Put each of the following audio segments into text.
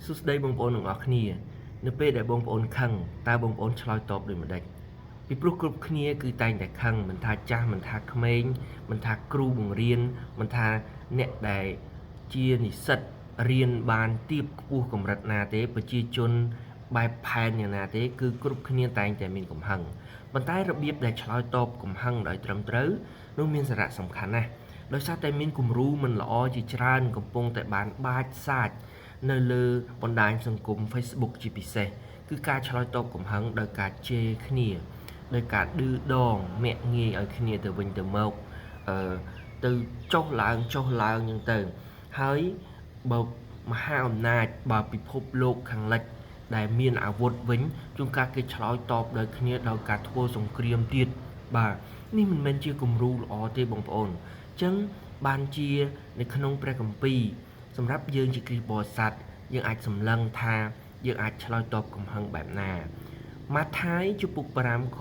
សួស្តីបងប្អូនទាំងអស់គ្នានៅពេលដែលបងប្អូនខឹងតើបងប្អូនឆ្លើយតបដូចម្ដេចពីព្រោះគ្រប់គ្នាគឺតែងតែខឹងមិនថាចាស់មិនថាក្មេងមិនថាគ្រូបង្រៀនមិនថាអ្នកដែលជានិស្សិតរៀនបានទាបខ្ពស់កម្រិតណាទេប្រជាជនបែបផែនយ៉ាងណាទេគឺគ្រប់គ្នាតែងតែមានកំហឹងប៉ុន្តែរបៀបដែលឆ្លើយតបកំហឹងដោយត្រឹមត្រូវនោះមានសារៈសំខាន់ណាស់ដោយសារតែមានគំរូមិនល្អជាច្រើនកំពុងតែបានបាចសាចនៅលើបណ្ដាញសង្គម Facebook ជាពិសេសគឺការឆ្លើយតបកំហឹងដោយការជេរគ្នាដោយការឌឺដងមាក់ងាយឲ្យគ្នាទៅវិញទៅមកទៅចុះឡើងហ្នឹងទៅហើយបើមហាអំណាចបើពិភពលោកខាងលិចដែលមានអាវុធវិញជួនកាលគេឆ្លើយតបដោយគ្នាដោយការធ្វើសង្គ្រាមទៀតបាទនេះមិនមែនជាគំរូល្អទេបងប្អូនអញ្ចឹងបានជានៅក្នុងព្រះគម្ពីរសម្រាប់យើងជាគ្រិស្តបរិស័ទយើងអាចសម្លឹងថាយើងអាចឆ្លើយតបកំហឹងបែបណាម៉ាថាយជំពូក5ខ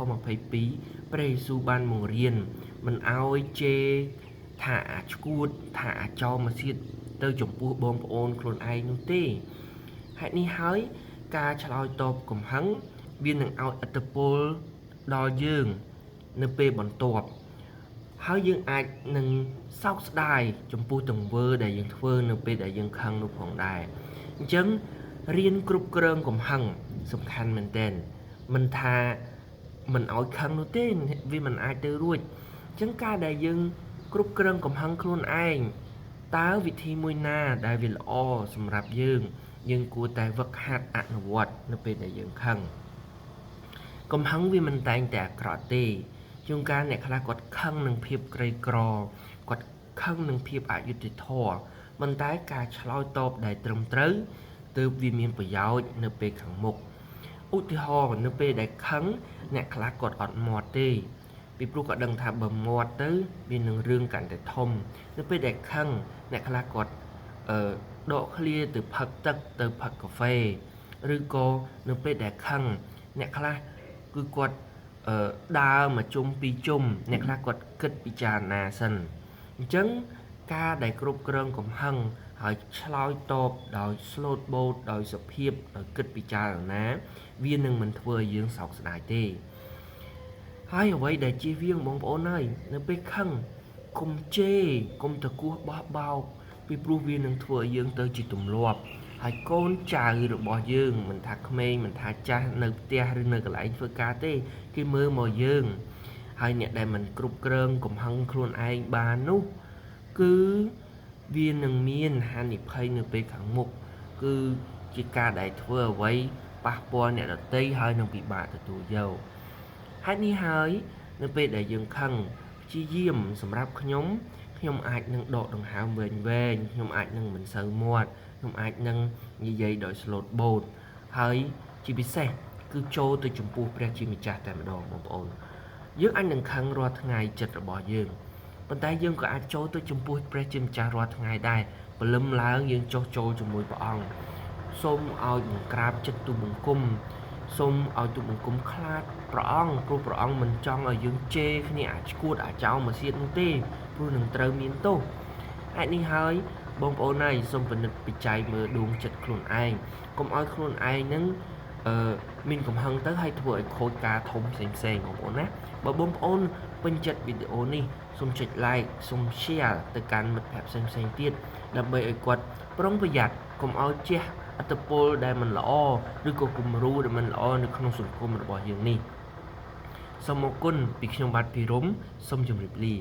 22ព្រះយេស៊ូវបានបង្រៀនមិនឲ្យជេរថាអាចឈួតថាអាចោមកសៀតទៅចំពោះបងប្អូនខ្លួនឯងនោះទេហេតុនេះហើយការឆ្លើយតបកំហឹងវានឹងឲ្យឥទ្ធិពលដល់យើងនៅពេលបន្ទាប់ហើយយើងអាចនឹងសោកស្ដាយចំពោះទង្វើដែលយើងធ្វើនៅពេលដែលយើងខឹងនោះផងដែរអញ្ចឹងរៀនគ្រប់គ្រងកំហឹងសំខាន់មែនទែនមិនថាមិនឲ្យខឹងនោះទេវាមិនអាចទៅរួចអញ្ចឹងការដែលយើងគ្រប់គ្រងកំហឹងខ្លួនឯងតើវិធីមួយណាដែលវាល្អសម្រាប់យើងគួរតែវឹកហាត់អនុវត្តនៅពេលដែលយើងខឹងកំហឹងវាមិនតែងតែអាក្រក់ទេជួនកាលអ្នកខ្លះគាត់ខឹងនឹងភាពក្រីក្រគាត់ខឹងនឹងភាពអយុត្តិធម៌ប៉ុន្តែការឆ្លើយតបដែលត្រឹមត្រូវទើបវាមានប្រយោជន៍នៅពេលខាងមុខឧទាហរណ៍នៅពេលដែលខឹងអ្នកខ្លះគាត់អត់មាត់ទេពីព្រោះគាត់ដឹងថាបើមាត់ទៅវានឹងរឿងកាន់តែធំនៅពេលដែលខឹងអ្នកខ្លះគាត់ដកឃ្លាទៅផឹកទឹកទៅផឹកកាហ្វេឬក៏នៅពេលដែលខឹងអ្នកខ្លះគឺគាត់ដើរមកជុំពីរជុំអ្នកខ្លះគាត់គិតពិចារណាសិនអញ្ចឹងការដែលគ្រប់គ្រងកំហឹងហើយឆ្លើយតបដោយ slow boat ដោយសភាពដោយគិតពិចារណាវានឹងមិនធ្វើឲ្យយើងសោកស្ដាយទេហើយអ្វីដែលជៀសវាងបងប្អូនហើយនៅពេលខឹងកុំជេរកុំតគោះបោះបោកពីព្រោះវានឹងធ្វើឲ្យយើងទៅជាទម្លាប់ហើយកូនចៅរបស់យើងមិនថាក្មេងមិនថាចាស់នៅផ្ទះឬនៅកន្លែងធ្វើការទេគេមើលមកយើងហើយអ្នកដែលមិនគ្រប់គ្រងកំហឹងខ្លួនឯងបាននោះគឺវានឹងមានហានិភ័យនៅពេលខាងមុខគឺជាការដែលធ្វើអ្វីប៉ះពាល់អ្នកដទៃហើយនឹងពិបាកទទួលយកហេតុនេះហើយនៅពេលដែលយើងខឹងព្យាយាមសម្រាប់ខ្ញុំអាចនឹងដកដង្ហើមវែងខ្ញុំអាចនឹងមិនសូវមាត់ខ្ញុំអាចនឹងនិយាយដោយ slow boat ហើយជាពិសេសគឺចូលទៅចំពោះព្រះជាម្ចាស់តែម្ដងបងប្អូនយើងអាចនឹងខឹងរាល់ថ្ងៃចិត្តរបស់យើងប៉ុន្តែយើងក៏អាចចូលទៅចំពោះព្រះជាម្ចាស់រាល់ថ្ងៃដែរព្រលឹមឡើងយើងចុះចូលជាមួយព្រះអង្គសូមឲ្យបង្ក្រាបចិត្តទូលបង្គំសូមឲ្យទូលបង្គំខ្លាចព្រះអង្គព្រោះព្រះអង្គមិនចង់ឲ្យយើងជេរគ្នាអាចឈួតអាចោលមកសៀតនោះទេព្រោះនឹងត្រូវមានទោសហេតុនេះហើយបងប្អូនហើយសូមពិនិត្យពិច័យមើលដួងចិត្តខ្លួនឯងកុំឲ្យខ្លួនឯងនឹងមានកំហឹងទៅហើយធ្វើឲ្យខូចការធំផ្សេងបងប្អូនណាបើបងប្អូនពេញចិត្តវីដេអូនេះសូមចុច like សូម share ទៅកាន់មិត្តភ័ក្តិផ្សេងទៀតដើម្បីឲ្យគាត់ប្រុងប្រយ័ត្នកុំឲ្យជះឥទ្ធិពលដែលមិនល្អឬក៏គំរូដែលមិនល្អនៅក្នុងសង្គមរបស់យើងនេះសូមអរគុណពីខ្ញុំបាទភិរមសូមជម្រាបលា